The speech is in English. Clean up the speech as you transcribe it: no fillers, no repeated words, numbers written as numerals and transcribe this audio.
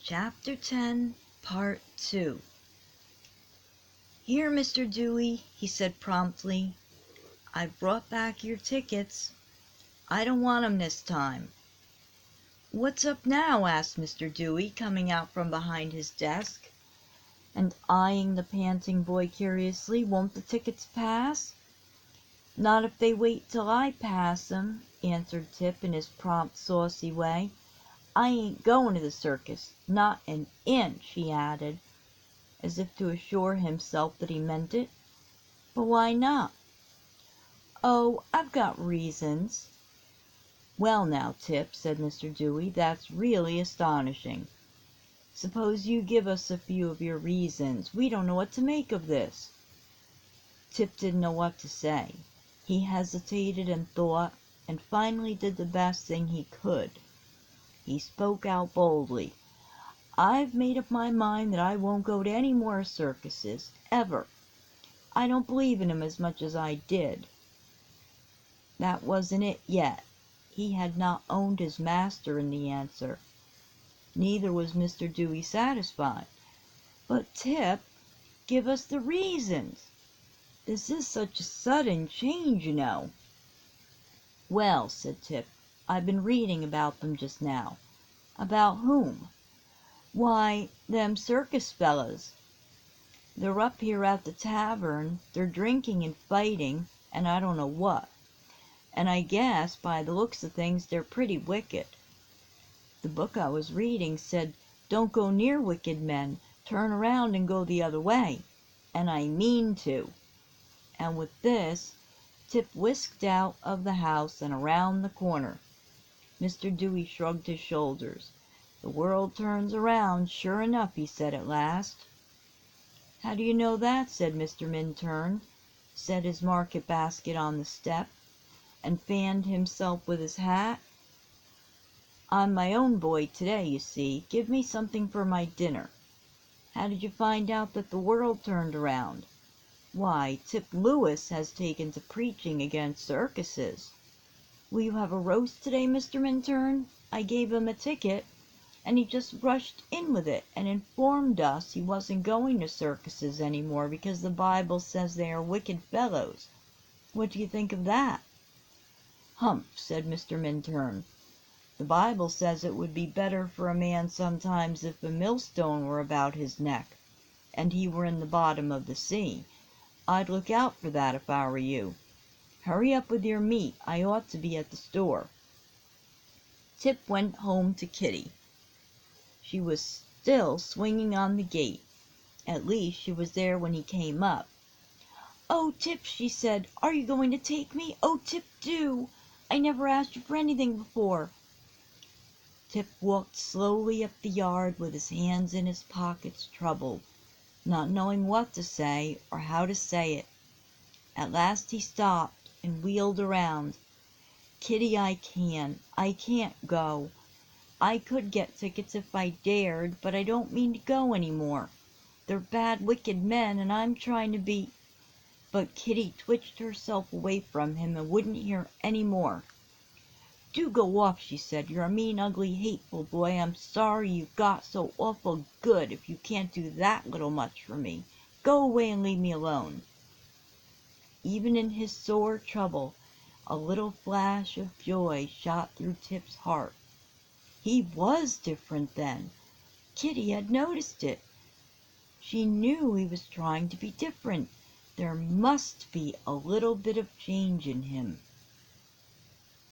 Chapter 10, Part 2. "Here, Mr. Dewey," he said promptly. "I've brought back your tickets. I don't want 'em this time." "What's up now?" asked Mr. Dewey, coming out from behind his desk, and eyeing the panting boy curiously. "Won't the tickets pass?" "Not if they wait till I pass 'em," answered Tip in his prompt, saucy way. "I ain't going to the circus, not an inch," he added, as if to assure himself that he meant it. "But why not?" "Oh, I've got reasons." "Well now, Tip," said Mr. Dewey, "that's really astonishing. Suppose you give us a few of your reasons. We don't know what to make of this." Tip didn't know what to say. He hesitated and thought, and finally did the best thing he could. He spoke out boldly. "I've made up my mind that I won't go to any more circuses, ever. I don't believe in 'em as much as I did." That wasn't it yet. He had not owned his master in the answer. Neither was Mr. Dewey satisfied. "But, Tip, give us the reasons. This is such a sudden change, you know." "Well," said Tip, "I've been reading about them just now." "About whom?" "Why, them circus fellows. They're up here at the tavern. They're drinking and fighting, and I don't know what. And I guess, by the looks of things, they're pretty wicked. The book I was reading said, 'Don't go near wicked men. Turn around and go the other way.' And I mean to." And with this, Tip whisked out of the house and around the corner. Mr. Dewey shrugged his shoulders. "The world turns around, sure enough," he said at last. "How do you know that?" said Mr. Minturn, set his market basket on the step, and fanned himself with his hat. "I'm my own boy today, you see. Give me something for my dinner." "How did you find out that the world turned around?" "Why, Tip Lewis has taken to preaching against circuses." "Will you have a roast today, Mr. Minturn? I gave him a ticket, and he just rushed in with it, and informed us he wasn't going to circuses any more because the Bible says they are wicked fellows. What do you think of that?" "Humph," said Mr. Minturn. "The Bible says it would be better for a man sometimes if a millstone were about his neck, and he were in the bottom of the sea. I'd look out for that if I were you. Hurry up with your meat. I ought to be at the store." Tip went home to Kitty. She was still swinging on the gate. At least, she was there when he came up. "Oh, Tip," she said, "are you going to take me? Oh, Tip, do! I never asked you for anything before." Tip walked slowly up the yard with his hands in his pockets, troubled, not knowing what to say or how to say it. At last he stopped and wheeled around. "Kitty, I can't go. I could get tickets if I dared, but I don't mean to go any more. They're bad, wicked men, and I'm trying to be—" But Kitty twitched herself away from him and wouldn't hear any more. "Do go off," she said. "You're a mean, ugly, hateful boy. I'm sorry you got so awful good if you can't do that little much for me. Go away and leave me alone." Even in his sore trouble, a little flash of joy shot through Tip's heart. He was different then. Kitty had noticed it. She knew he was trying to be different. There must be a little bit of change in him.